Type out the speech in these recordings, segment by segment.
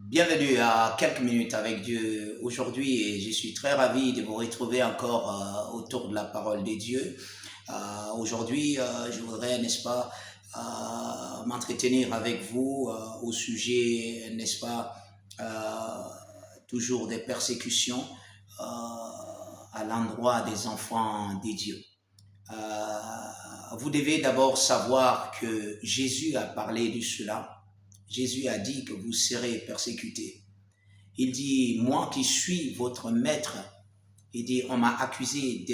Bienvenue à quelques minutes avec Dieu aujourd'hui et je suis très ravi de vous retrouver encore autour de la parole de Dieu. Aujourd'hui, je voudrais, n'est-ce pas, m'entretenir avec vous au sujet, n'est-ce pas, toujours des persécutions à l'endroit des enfants de Dieu. Vous devez d'abord savoir que Jésus a parlé de cela. Jésus a dit que vous serez persécutés. Il dit, moi qui suis votre maître, il dit, on m'a accusé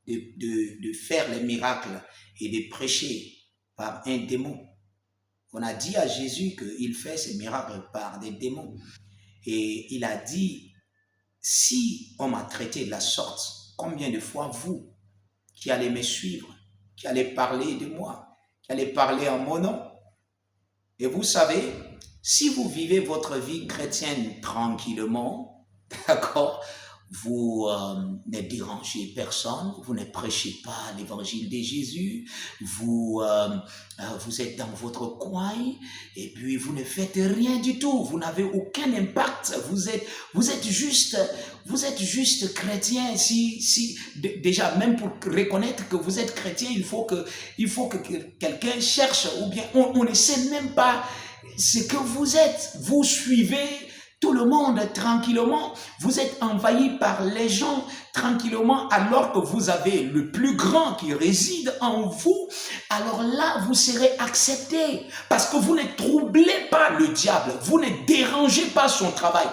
de faire les miracles et de prêcher par un démon. On a dit à Jésus qu'il fait ces miracles par des démons. Et il a dit, si on m'a traité de la sorte, combien de fois vous, qui allez me suivre, qui allez parler de moi, qui allez parler en mon nom. Et vous savez, si vous vivez votre vie chrétienne tranquillement, d'accord, vous ne dérangez personne, vous ne prêchez pas l'évangile de Jésus, vous êtes dans votre coin et puis vous ne faites rien du tout, vous n'avez aucun impact, vous êtes juste chrétien. Déjà même pour reconnaître que vous êtes chrétien, il faut que quelqu'un cherche, ou bien on ne sait même pas ce que vous êtes. Vous suivez tout le monde tranquillement, vous êtes envahi par les gens tranquillement, alors que vous avez le plus grand qui réside en vous. Alors là, vous serez accepté parce que vous ne troublez pas le diable, vous ne dérangez pas son travail.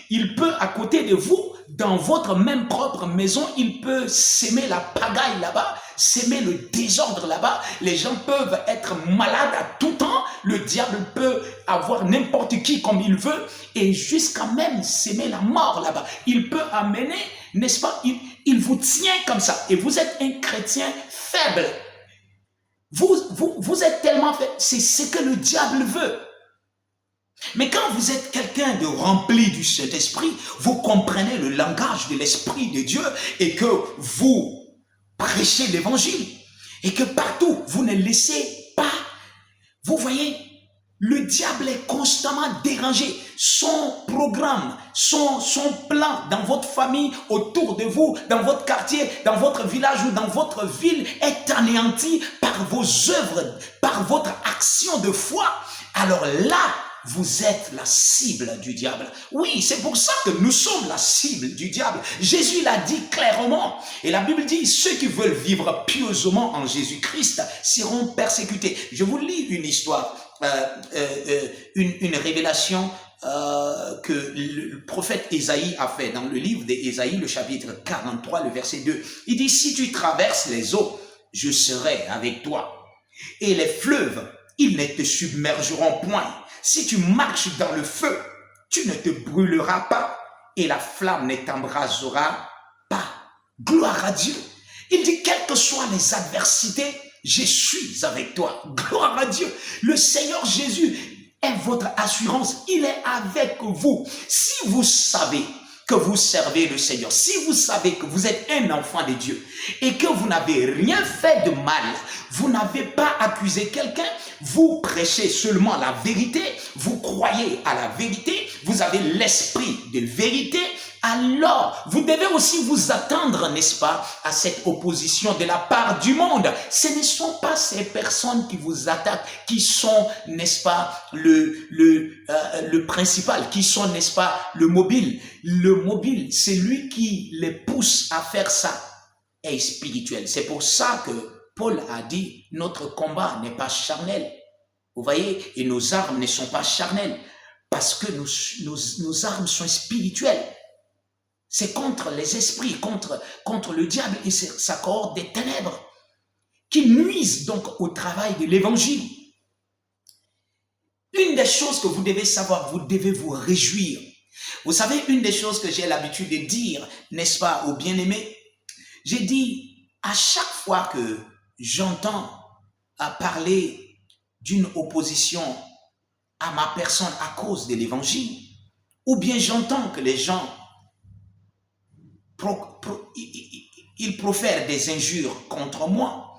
Il peut, à côté de vous, dans votre même propre maison, il peut s'aimer la pagaille là-bas, s'aimer le désordre là-bas. Les gens peuvent être malades à tout temps. Le diable peut avoir n'importe qui comme il veut et jusqu'à même s'aimer la mort là-bas. Il peut amener, n'est-ce pas, il vous tient comme ça et vous êtes un chrétien faible. Vous êtes tellement faible, c'est ce que le diable veut. Mais quand vous êtes quelqu'un de rempli du Saint-Esprit, vous comprenez le langage de l'Esprit de Dieu et que vous prêchez l'Évangile et que partout, vous ne laissez pas. Vous voyez, le diable est constamment dérangé. Son programme, son plan dans votre famille, autour de vous, dans votre quartier, dans votre village ou dans votre ville est anéanti par vos œuvres, par votre action de foi. Alors là, vous êtes la cible du diable. Oui, c'est pour ça que nous sommes la cible du diable. Jésus l'a dit clairement. Et la Bible dit, ceux qui veulent vivre pieusement en Jésus-Christ seront persécutés. Je vous lis une histoire, une révélation que le prophète Ésaïe a fait dans le livre d'Ésaïe, le chapitre 43, le verset 2. Il dit, si tu traverses les eaux, je serai avec toi. Et les fleuves, ils ne te submergeront point. Si tu marches dans le feu, tu ne te brûleras pas et la flamme ne t'embrasera pas. Gloire à Dieu. Il dit, quelles que soient les adversités, je suis avec toi. Gloire à Dieu. Le Seigneur Jésus est votre assurance. Il est avec vous. Si vous savez que vous servez le Seigneur, si vous savez que vous êtes un enfant de Dieu et que vous n'avez rien fait de mal, vous n'avez pas accusé quelqu'un, vous prêchez seulement la vérité, vous croyez à la vérité, vous avez l'esprit de vérité, alors vous devez aussi vous attendre, n'est-ce pas, à cette opposition de la part du monde. Ce ne sont pas ces personnes qui vous attaquent, qui sont, n'est-ce pas, le principal, qui sont, n'est-ce pas, le mobile. Le mobile, c'est lui qui les pousse à faire ça, est spirituel. C'est pour ça que Paul a dit, notre combat n'est pas charnel. Vous voyez, et nos armes ne sont pas charnelles, parce que nos armes sont spirituelles. C'est contre les esprits, contre le diable et sa cohorte des ténèbres, qui nuisent donc au travail de l'évangile. Une des choses que vous devez savoir, vous devez vous réjouir. Vous savez, une des choses que j'ai l'habitude de dire, n'est-ce pas, aux bien-aimés, j'ai dit, à chaque fois que j'entends parler d'une opposition à ma personne à cause de l'évangile, ou bien j'entends que les gens ils profèrent des injures contre moi,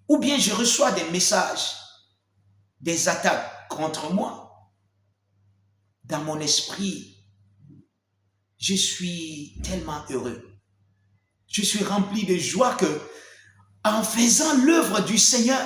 ou bien je reçois des messages, des attaques contre moi, dans mon esprit, je suis tellement heureux. Je suis rempli de joie que, en faisant l'œuvre du Seigneur,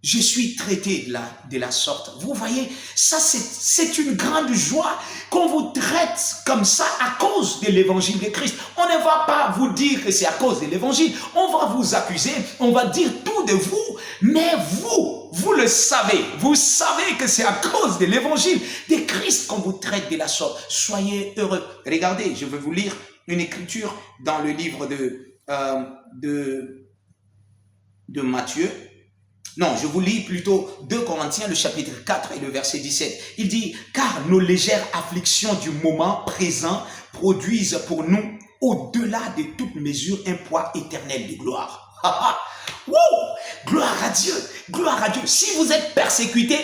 je suis traité de la sorte. Vous voyez, ça c'est une grande joie qu'on vous traite comme ça à cause de l'évangile de Christ. On ne va pas vous dire que c'est à cause de l'évangile. On va vous accuser, on va dire tout de vous, mais vous le savez. Vous savez que c'est à cause de l'évangile de Christ qu'on vous traite de la sorte. Soyez heureux. Regardez, je vais vous lire une écriture dans le livre de Matthieu. Non, je vous lis plutôt 2 Corinthiens, le chapitre 4 et le verset 17. Il dit, car nos légères afflictions du moment présent produisent pour nous, au-delà de toute mesure, un poids éternel de gloire. Wow! Gloire à Dieu, gloire à Dieu. Si vous êtes persécuté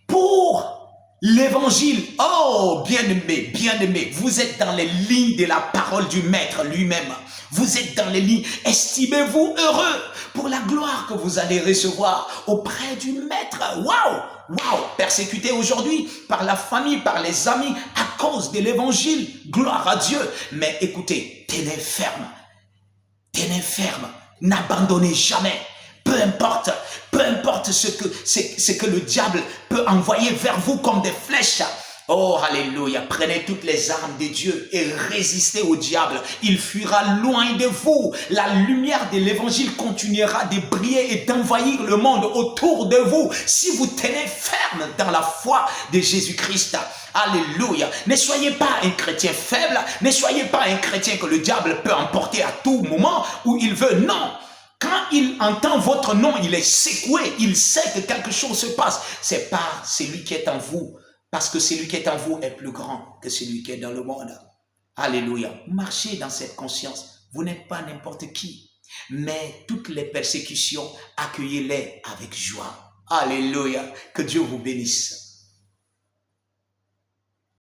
pour l'évangile, oh, bien-aimé, vous êtes dans les lignes de la parole du Maître lui-même. Vous êtes dans les lignes, estimez-vous heureux pour la gloire que vous allez recevoir auprès du Maître. Waouh, persécuté aujourd'hui par la famille, par les amis, à cause de l'évangile. Gloire à Dieu. Mais écoutez, tenez ferme, n'abandonnez jamais. Peu importe ce que le diable peut envoyer vers vous comme des flèches. Oh, alléluia, prenez toutes les armes de Dieu et résistez au diable. Il fuira loin de vous. La lumière de l'évangile continuera de briller et d'envahir le monde autour de vous si vous tenez ferme dans la foi de Jésus-Christ. Alléluia. Ne soyez pas un chrétien faible. Ne soyez pas un chrétien que le diable peut emporter à tout moment où il veut. Non. Quand il entend votre nom, il est secoué. Il sait que quelque chose se passe. C'est pas celui qui est en vous. Parce que celui qui est en vous est plus grand que celui qui est dans le monde. Alléluia. Marchez dans cette conscience. Vous n'êtes pas n'importe qui. Mais toutes les persécutions, accueillez-les avec joie. Alléluia. Que Dieu vous bénisse.